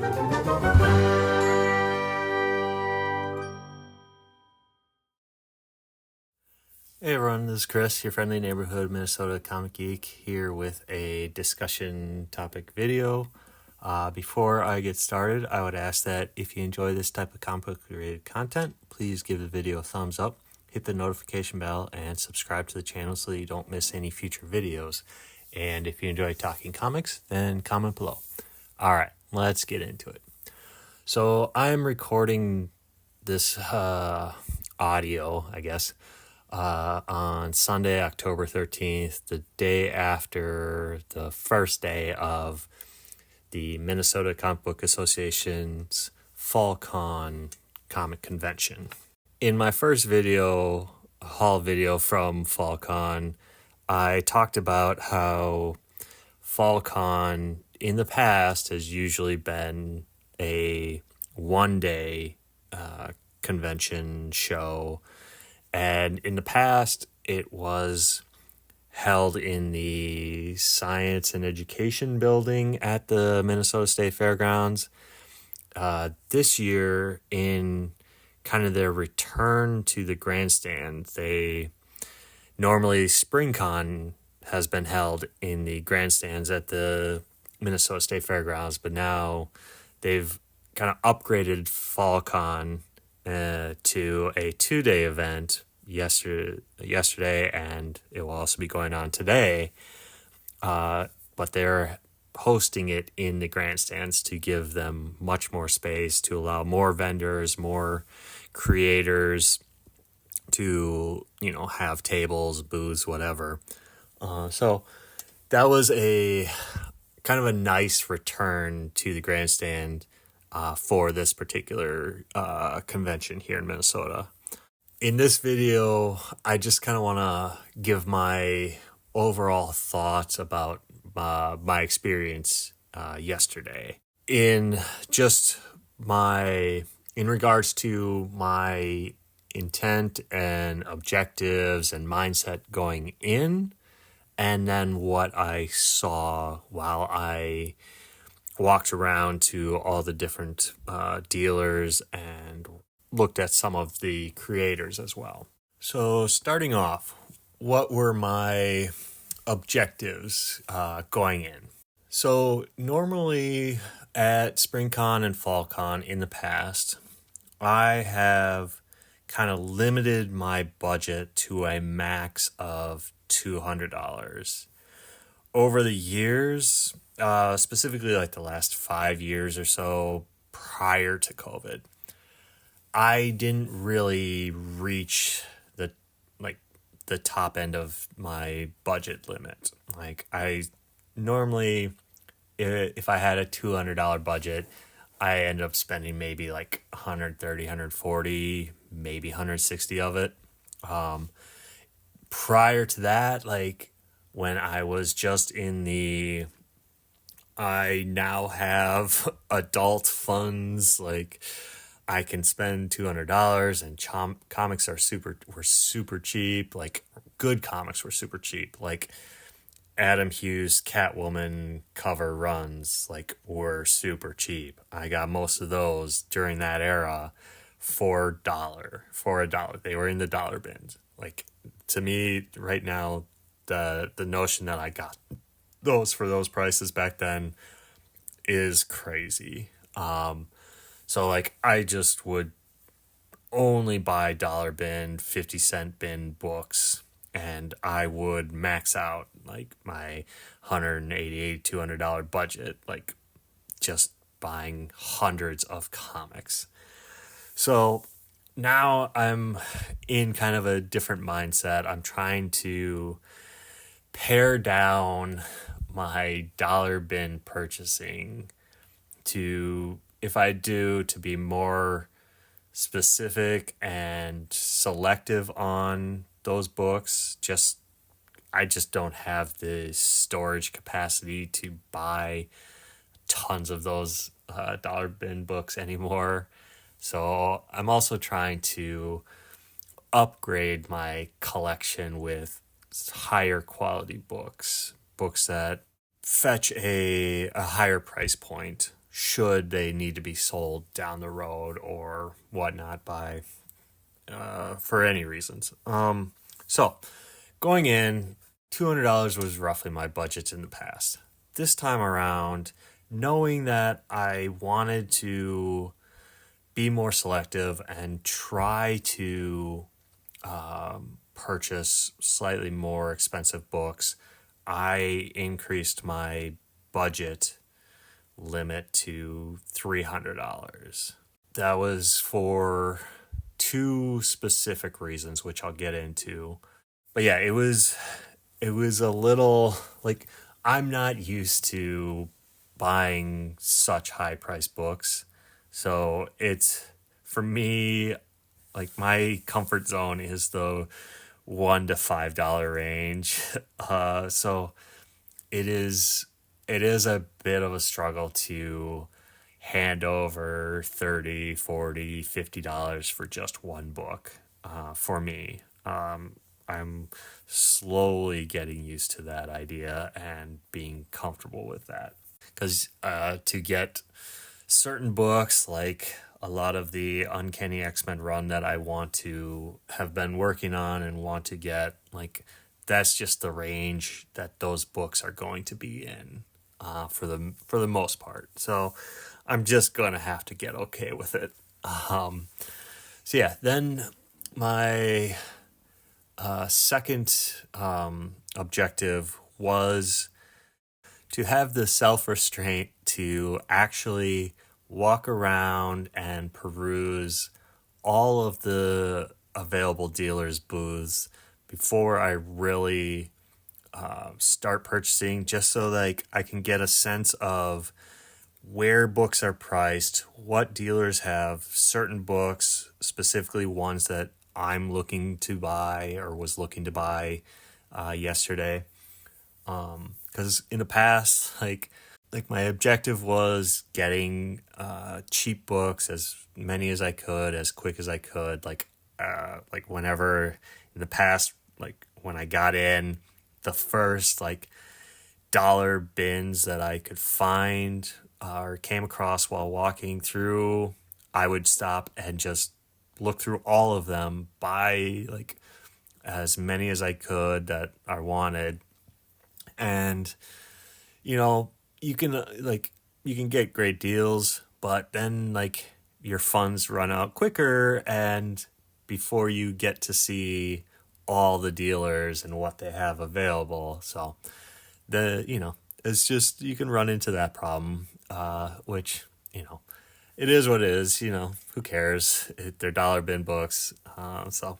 Hey everyone, this is Chris, your friendly neighborhood Minnesota comic geek, here with a discussion topic video. Before I get started, I would ask that if you enjoy this type of comic book related content, please give the video a thumbs up, hit the notification bell, and subscribe to the channel so that you don't miss any future videos. And if you enjoy talking comics, then comment below. Alright, let's get into it. So I'm recording this audio, I guess, on Sunday, October 13th, the day after the first day of the Minnesota Comic Book Association's Fallcon comic convention. In my first video, haul video from Fallcon, I talked about how Fallcon in the past has usually been a one-day convention show. And in the past, it was held in the Science and Education building at the Minnesota State Fairgrounds. This year, in kind of their return to the grandstand, normally SpringCon has been held in the grandstands at the Minnesota State Fairgrounds, but now they've kind of upgraded FallCon to a 2-day event yesterday, and it will also be going on today. But they're hosting it in the grandstands to give them much more space, to allow more vendors, more creators to, have tables, booths, whatever. So that was a kind of a nice return to the grandstand for this particular convention here in Minnesota. In this video, I just kind of want to give my overall thoughts about my experience yesterday. In regards to my intent and objectives and mindset going in, and then what I saw while I walked around to all the different dealers and looked at some of the creators as well. So starting off, what were my objectives going in? So normally at SpringCon and FallCon in the past, I have kind of limited my budget to a max of $200. Over the years, specifically like the last 5 years or so prior to COVID, I didn't really reach the top end of my budget limit. Like, I normally, if I had a $200 budget, I end up spending maybe like $130, $140, maybe $160 of it. Prior to that, like when I was just I now have adult funds, like I can spend $200, and comics were super cheap. Like, good comics were super cheap. Like Adam Hughes Catwoman cover runs, like, were super cheap. I got most of those during that era for $1. They were in the dollar bins. Like, to me right now, the notion that I got those for those prices back then is crazy. So like, I just would only buy dollar bin, 50-cent bin books, and I would max out like my $188, $200 budget, like just buying hundreds of comics. So now I'm in kind of a different mindset. I'm trying to pare down my dollar bin purchasing to be more specific and selective on those books. I just don't have the storage capacity to buy tons of those dollar bin books anymore. So I'm also trying to upgrade my collection with higher quality books that fetch a higher price point. should they need to be sold down the road or whatnot by for any reasons. So going in, $200 was roughly my budget in the past. This time around, knowing that I wanted to be more selective and try to purchase slightly more expensive books, I increased my budget limit to $300. That was for two specific reasons, which I'll get into. But yeah, it was a little like, I'm not used to buying such high priced books. So it's, for me, like, my comfort zone is the $1 to $5 range. So it is a bit of a struggle to hand over $30, $40, $50 for just one book for me. I'm slowly getting used to that idea and being comfortable with that. Because to get certain books, like a lot of the Uncanny X-Men run that I want to have been working on and want to get, like, that's just the range that those books are going to be in for the most part. So I'm just going to have to get okay with it. So yeah, then my second objective was to have the self-restraint to actually walk around and peruse all of the available dealers' booths before I really start purchasing, just so like I can get a sense of where books are priced, what dealers have certain books, specifically ones that I'm looking to buy or was looking to buy yesterday. Because in the past, like my objective was getting cheap books, as many as I could, as quick as I could. Like whenever in the past, like when I got in, the first like dollar bins that I could find or came across while walking through, I would stop and just look through all of them, buy like as many as I could that I wanted. And you know, you can get great deals, but then like your funds run out quicker, and before you get to see all the dealers and what they have available. So it's just, you can run into that problem, which, it is what it is, who cares? They're dollar bin books. So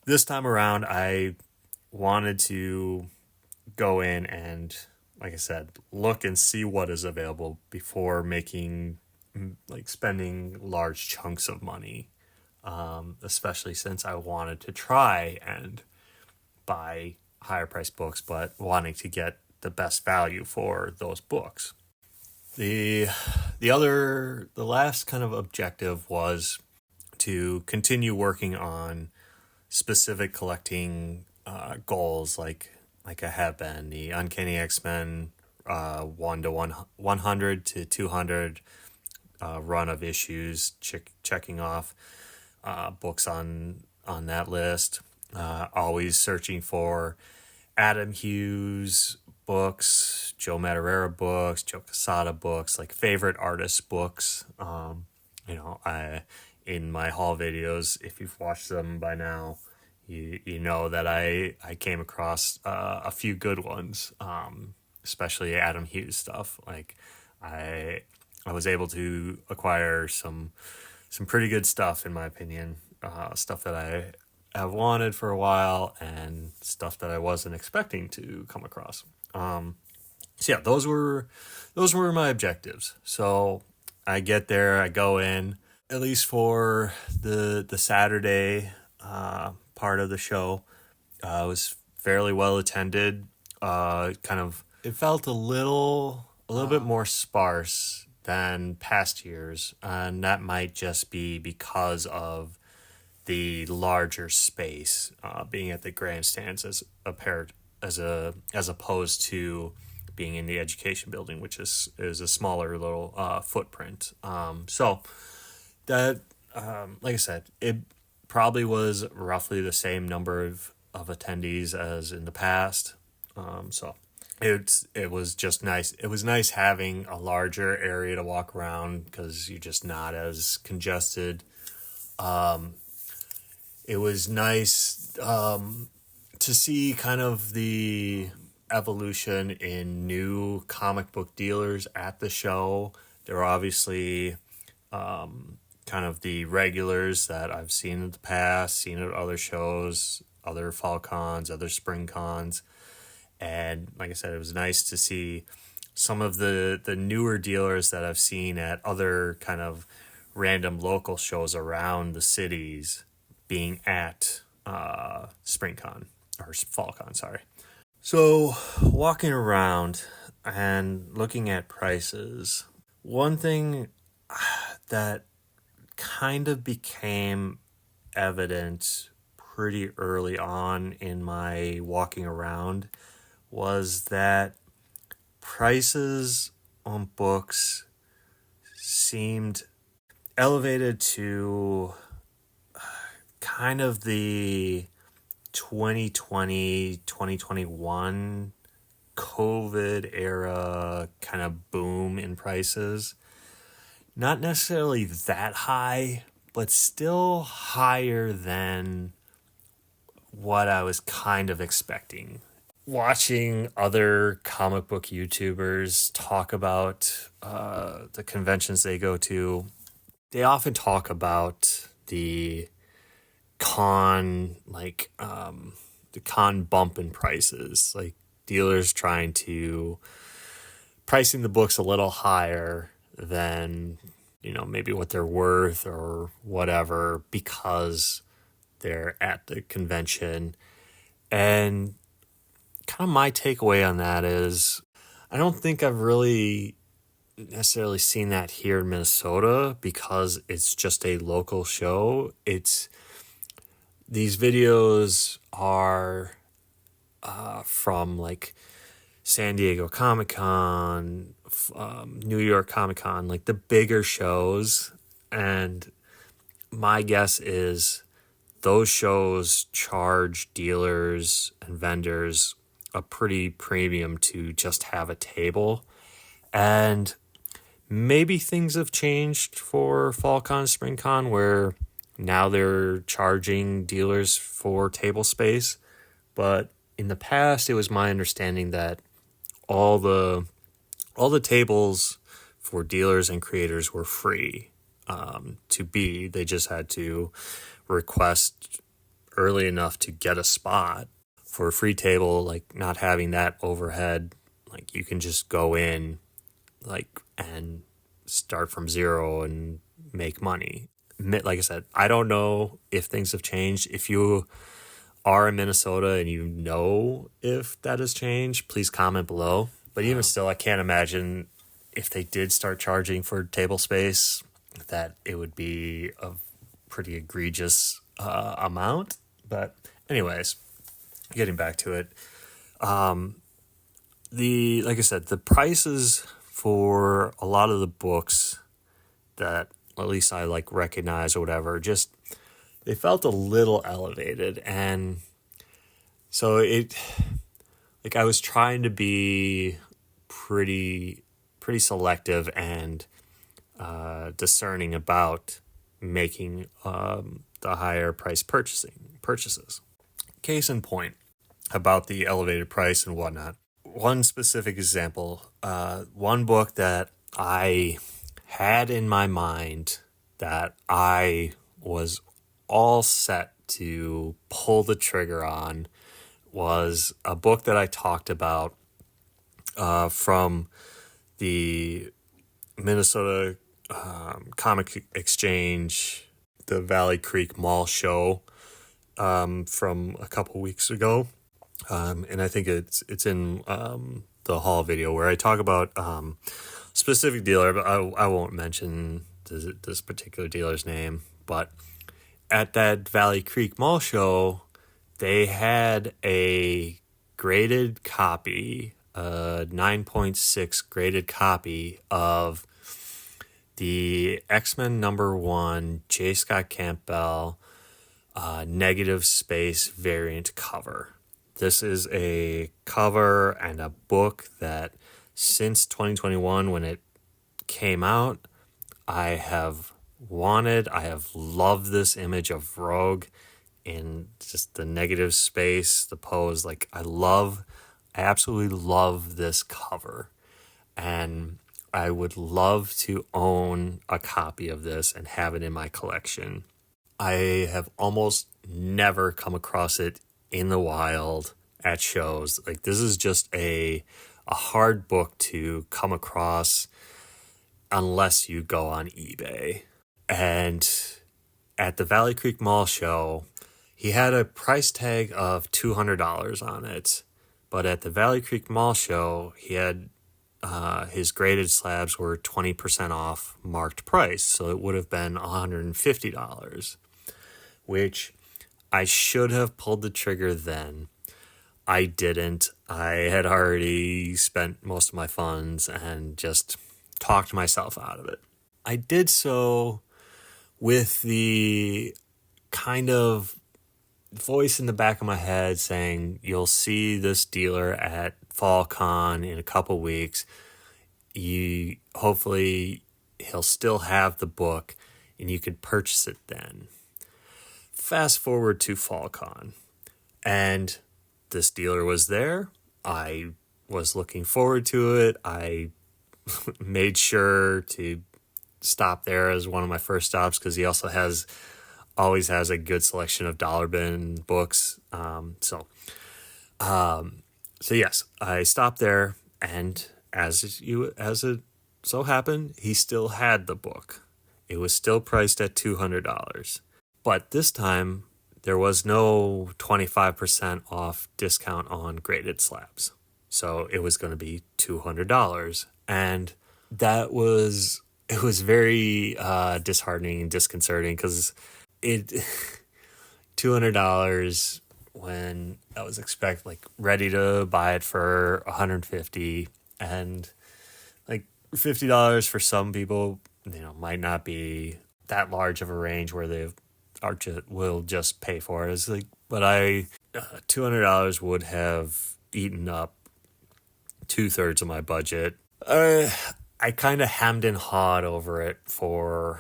this time around, I wanted to go in and, like I said, look and see what is available before spending large chunks of money, especially since I wanted to try and buy higher priced books, but wanting to get the best value for those books. The last kind of objective was to continue working on specific collecting goals, like I have been, the Uncanny X-Men 100 to 200 run of issues, checking off books on that list. Always searching for Adam Hughes books, Joe Madureira books, Joe Quesada books, like favorite artists books. I in my haul videos, if you've watched them by now, you know that I came across a few good ones, especially Adam Hughes stuff. Like I was able to acquire some pretty good stuff, in my opinion, stuff that I have wanted for a while and stuff that I wasn't expecting to come across. So yeah, those were my objectives. So I get there, I go in, at least for the Saturday part of the show. It was fairly well attended. It felt a little bit more sparse than past years, and that might just be because of the larger space being at the grandstands as opposed to being in the education building, which is a smaller little footprint. So that, like I said, it probably was roughly the same number of attendees as in the past. So it was just nice. It was nice having a larger area to walk around because you're just not as congested. It was nice to see kind of the evolution in new comic book dealers at the show. There were obviously kind of the regulars that I've seen in the past, seen at other shows, other fall cons, other spring cons. And like I said, it was nice to see some of the newer dealers that I've seen at other kind of random local shows around the cities being at SpringCon or FallCon, sorry. So walking around and looking at prices, one thing that kind of became evident pretty early on in my walking around was that prices on books seemed elevated to kind of the 2020, 2021 COVID era kind of boom in prices. Not necessarily that high, but still higher than what I was kind of expecting. Watching other comic book YouTubers talk about the conventions they go to, they often talk about the con bump in prices, like dealers trying to pricing the books a little higher than, maybe what they're worth or whatever because they're at the convention. And kind of my takeaway on that is I don't think I've really necessarily seen that here in Minnesota because it's just a local show. These videos are from like San Diego Comic-Con, New York Comic-Con, like the bigger shows. And my guess is those shows charge dealers and vendors a pretty premium to just have a table. And maybe things have changed for FallCon, SpringCon, where now they're charging dealers for table space. But in the past, it was my understanding that all the tables for dealers and creators were free to be. They just had to request early enough to get a spot. For a free table, like not having that overhead, like you can just go in and start from zero and make money. Like I said, I don't know if things have changed. If you are in Minnesota and you know if that has changed, please comment below. But even still, I can't imagine if they did start charging for table space that it would be a pretty egregious amount. But anyways, getting back to it, like I said, the prices for a lot of the books that at least I recognize or whatever, just they felt a little elevated. And so I was trying to be pretty selective and discerning about making the higher price purchases. Case in point about the elevated price and whatnot. One specific example, one book that I had in my mind that I was all set to pull the trigger on was a book that I talked about from the Minnesota Comic Exchange, the Valley Creek Mall show from a couple weeks ago. And I think it's in the haul video where I talk about specific dealer, but I won't mention this particular dealer's name. But at that Valley Creek Mall show, they had a graded copy a 9.6 graded copy of the X-Men #1 J. Scott Campbell negative space variant cover. This is a cover and a book that since 2021 when it came out, I have loved this image of Rogue in just the negative space, the pose. I absolutely love this cover. And I would love to own a copy of this and have it in my collection. I have almost never come across it in the wild at shows. This is just a hard book to come across unless you go on eBay. And at the Valley Creek Mall show, he had a price tag of $200 on it. But at the Valley Creek Mall show, he had his graded slabs were 20% off marked price. So it would have been $150, which I should have pulled the trigger then. I didn't. I had already spent most of my funds and just talked myself out of it. I did so with the kind of voice in the back of my head saying, you'll see this dealer at Fallcon in a couple weeks. Hopefully he'll still have the book and you could purchase it then. Fast forward to Fallcon, and this dealer was there. I was looking forward to it. I made sure to stop there as one of my first stops because he also always has a good selection of dollar bin books. So yes, I stopped there, and as it so happened, he still had the book. It was still priced at $200. But this time, there was no 25% off discount on graded slabs. So it was going to be $200. And it was very disheartening and disconcerting because $200 when I was ready to buy it for $150, and $50 for some people, might not be that large of a range where they will just pay for it. But $200 would have eaten up 2/3 of my budget. I kind of hemmed and hawed over it for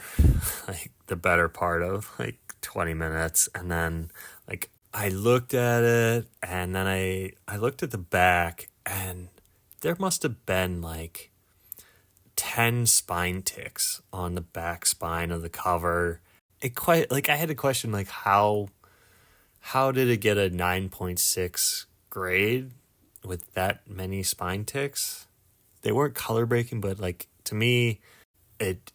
the better part of 20 minutes, and then I looked at it, and then I looked at the back, and there must have been 10 spine ticks on the back spine of the cover. I had to question how did it get a 9.6 grade with that many spine ticks? They weren't color breaking, but to me it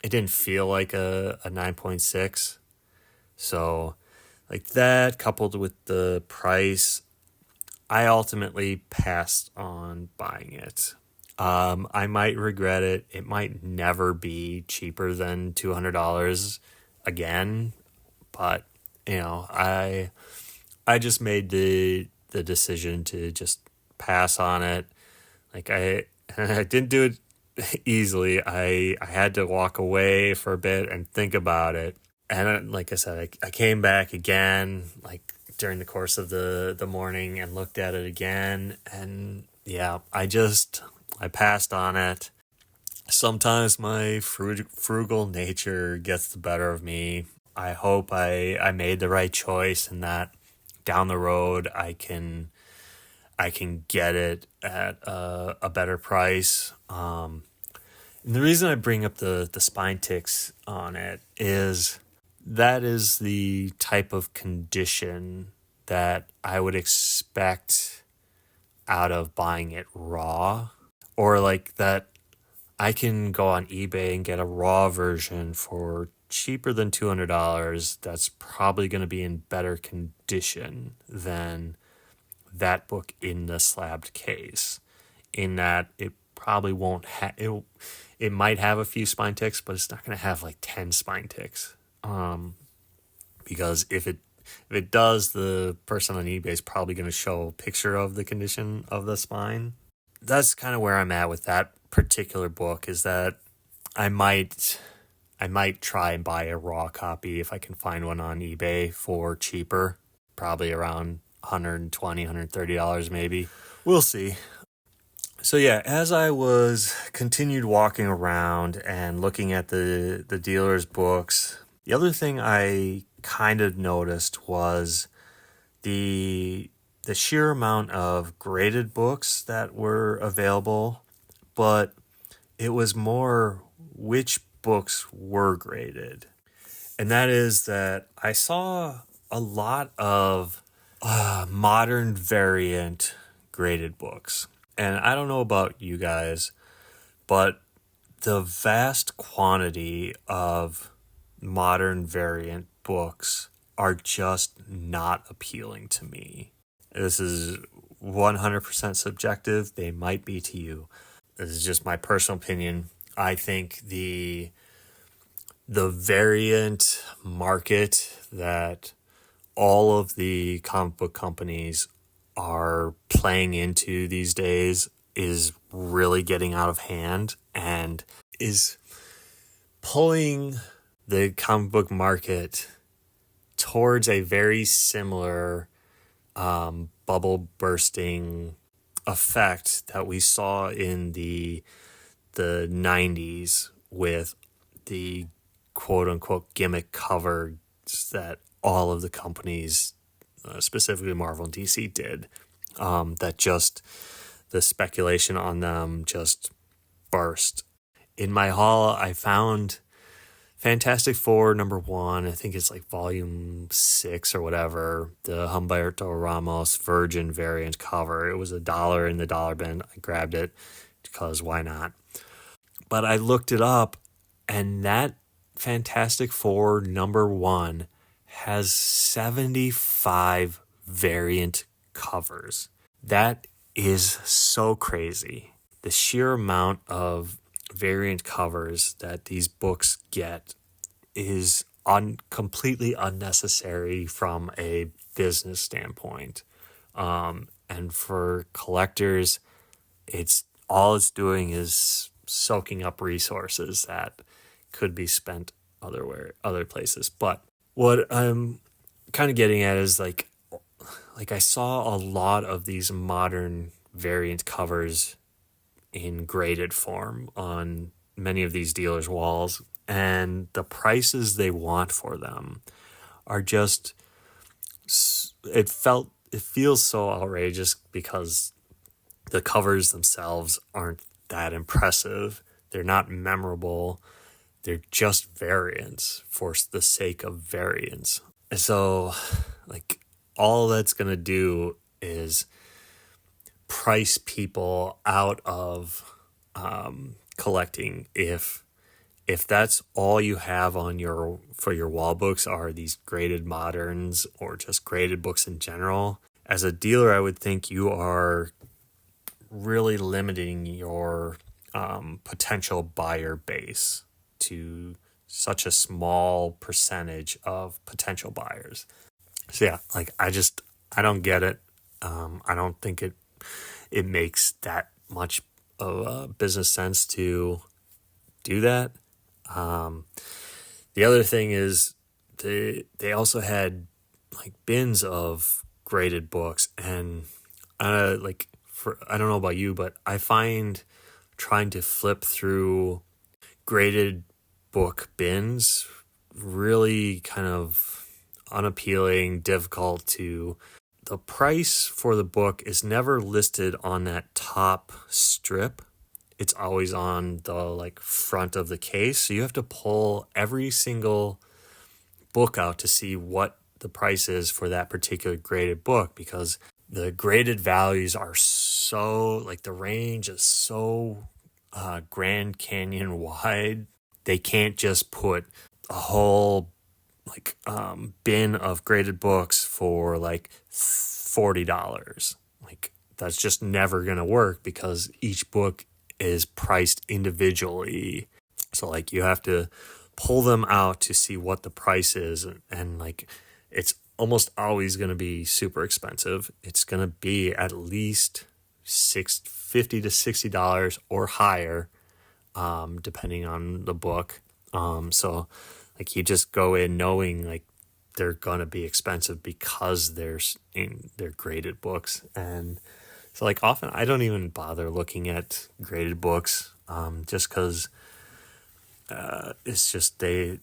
didn't feel like a 9.6. So that coupled with the price, I ultimately passed on buying it. I might regret it. It might never be cheaper than $200 again, but I just made the decision to just pass on it. I didn't do it easily. I had to walk away for a bit and think about it. And like I said, I came back again during the course of the morning and looked at it again, and yeah, I passed on it. Sometimes my frugal nature gets the better of me. I hope I made the right choice and that down the road I can get it at a better price. And the reason I bring up the spine ticks on it is that is the type of condition that I would expect out of buying it raw, or that I can go on eBay and get a raw version for cheaper than $200. That's probably going to be in better condition than that book in the slabbed case, in that it probably won't have it might have a few spine ticks, but it's not going to have 10 spine ticks. Because if it does, the person on eBay is probably going to show a picture of the condition of the spine. that's kind of where I'm at with that particular book, is that I might try and buy a raw copy if I can find one on eBay for cheaper, probably around $120, $130 maybe. We'll see. So yeah, as I was continued walking around and looking at the dealer's books, the other thing I kind of noticed was the sheer amount of graded books that were available, but it was more which books were graded. And that is that I saw a lot of modern variant graded books. And I don't know about you guys, but the vast quantity of modern variant books are just not appealing to me. This is 100% subjective. They might be to you. This is just my personal opinion. I think the variant market that all of the comic book companies are playing into these days is really getting out of hand and is pulling the comic book market towards a very similar bubble bursting effect that we saw in the 90s with the quote unquote gimmick covers that all of the companies, specifically Marvel and DC, did. That just the speculation on them just burst. In my haul, I found Fantastic Four #1. I think it's like volume 6 or whatever. The Humberto Ramos Virgin variant cover. It was $1 in the dollar bin. I grabbed it because why not? But I looked it up, and that Fantastic Four #1 has 75 variant covers. That is so crazy. The sheer amount of variant covers that these books get is completely unnecessary from a business standpoint. And for collectors, it's doing is soaking up resources that could be spent other places. But what I'm kind of getting at is like I saw a lot of these modern variant covers in graded form on many of these dealers' walls, and the prices they want for them are just, it feels so outrageous because the covers themselves aren't that impressive. They're not memorable. They're just variants for the sake of variants. And so like all that's going to do is price people out of collecting if that's all you have on for your wall books are these graded moderns or just graded books in general. As a dealer, I would think you are really limiting your potential buyer base to such a small percentage of potential buyers. So yeah, like I don't get it. I don't think it makes that much of a business sense to do that. The other thing is they also had like bins of graded books, and I don't know about you, but I find trying to flip through graded book bins really kind of unappealing, difficult to. The price for the book is never listed on that top strip. It's always on the front of the case. So you have to pull every single book out to see what the price is for that particular graded book, because the graded values are so the range is so Grand Canyon wide. They can't just put a whole bin of graded books for $40. That's just never gonna work because each book is priced individually. So you have to pull them out to see what the price is, and it's almost always gonna be super expensive. It's gonna be at least $50 to $60 or higher, depending on the book. So like you just go in knowing like they're gonna be expensive because they're graded books. And so like often I don't even bother looking at graded books, just because it's just they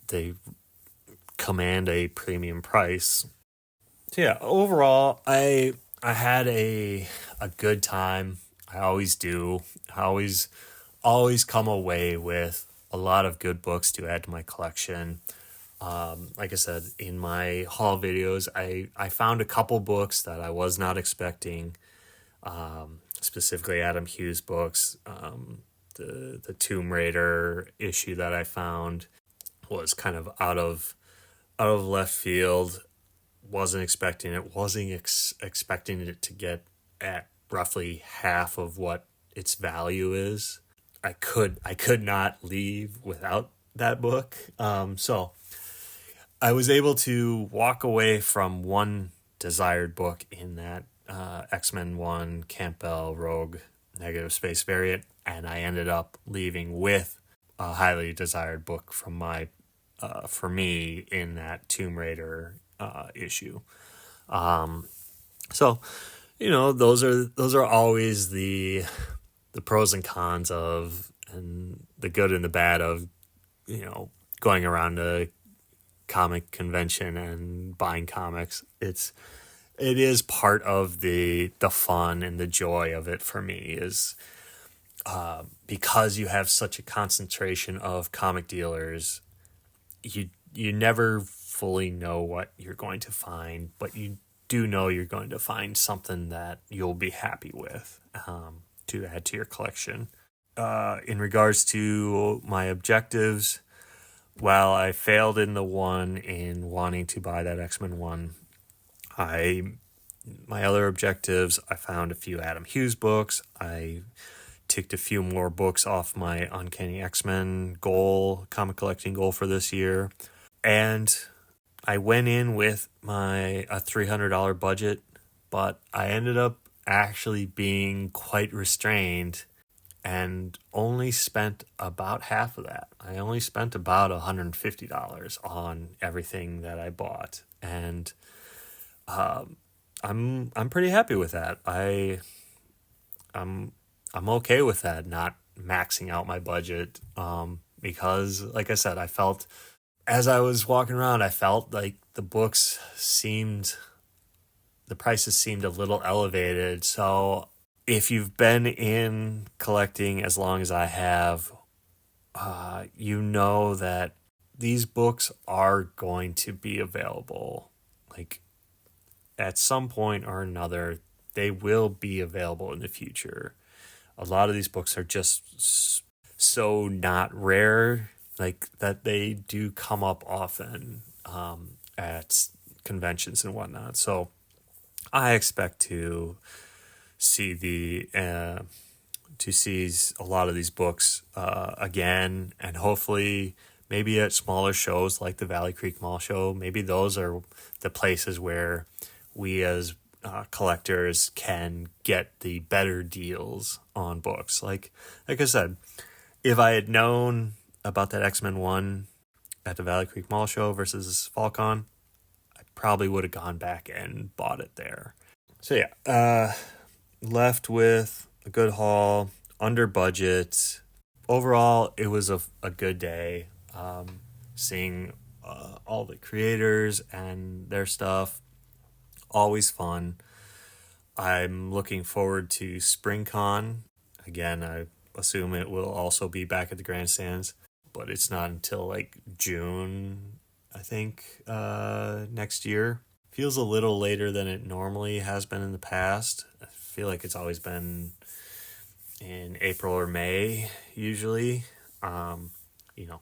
command a premium price. So yeah, overall I had a good time. I always do. I always come away with a lot of good books to add to my collection. Like I said, in my haul videos, I found a couple books that I was not expecting, specifically Adam Hughes books. The Tomb Raider issue that I found was kind of out of left field. Wasn't expecting it. Wasn't expecting it to get at roughly half of what its value is. I could not leave without that book. So I was able to walk away from one desired book in that X-Men 1 Campbell Rogue Negative Space variant, and I ended up leaving with a highly desired book from for me in that Tomb Raider issue. So those are always the pros and cons of, and the good and the bad of going around a comic convention and buying comics. It is part of the fun and the joy of it for me, is because you have such a concentration of comic dealers. You never fully know what you're going to find, but you do know you're going to find something that you'll be happy with, to add to your collection. In regards to my objectives, while I failed in the one in wanting to buy that X-Men 1, my other objectives, I found a few Adam Hughes books. I ticked a few more books off my Uncanny X-Men comic collecting goal for this year. And I went in with a $300 budget, but I ended up actually being quite restrained and only spent about half of that. I only spent about $150 on everything that I bought, and I'm pretty happy with that. I'm okay with that, not maxing out my budget, because like I said, I felt as I was walking around, I felt like the prices seemed a little elevated. So if you've been in collecting as long as I have, you know that these books are going to be available. Like at some point or another, they will be available in the future. A lot of these books are just so not rare, like that they do come up often at conventions and whatnot. So I expect to see a lot of these books again, and hopefully maybe at smaller shows like the Valley Creek Mall Show. Maybe those are the places where we as collectors can get the better deals on books. Like I said, if I had known about that X-Men 1 at the Valley Creek Mall Show versus Fallcon, I probably would have gone back and bought it there. So yeah, left with a good haul, under budget. Overall, it was a good day. Seeing all the creators and their stuff, always fun. I'm looking forward to SpringCon. Again, I assume it will also be back at the grandstands, but it's not until like June, I think, next year. Feels a little later than it normally has been in the past. I feel like it's always been in April or May, usually,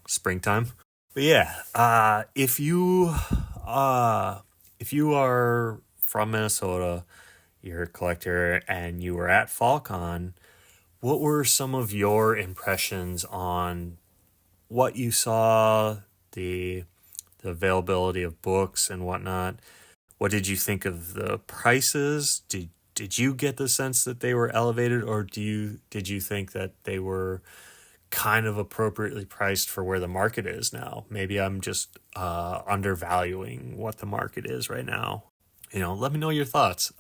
springtime. But yeah, if you are from Minnesota, you're a collector, and you were at Fallcon, what were some of your impressions on what you saw, the availability of books and whatnot? What did you think of the prices? Did did you get the sense that they were elevated, or did you think that they were kind of appropriately priced for where the market is now? Maybe I'm just undervaluing what the market is right now. Let me know your thoughts.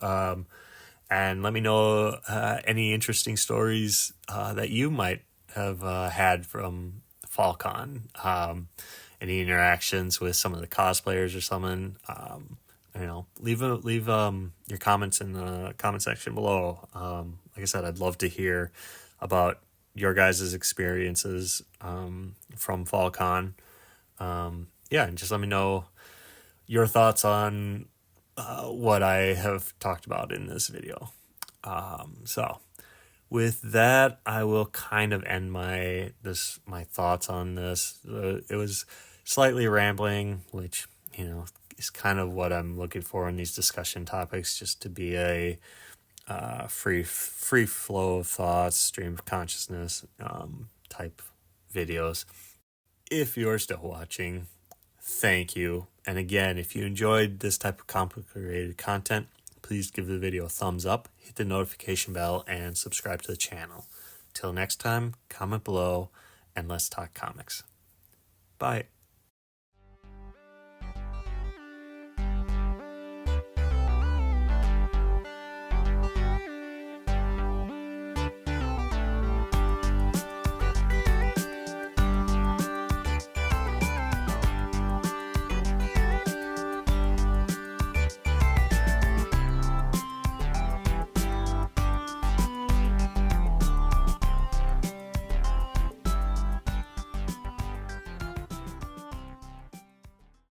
And let me know any interesting stories that you might have had from Fallcon. Any interactions with some of the cosplayers or something. Leave your comments in the comment section below. Like I said, I'd love to hear about your guys' experiences from Fallcon. And just let me know your thoughts on what I have talked about in this video. So with that, I will kind of end my thoughts on this. It was slightly rambling, which is kind of what I'm looking for in these discussion topics, just to be a free flow of thoughts, stream of consciousness type videos. If you're still watching, thank you. And again, if you enjoyed this type of complicated content, please give the video a thumbs up, hit the notification bell, and subscribe to the channel. Till next time, comment below, and let's talk comics. Bye.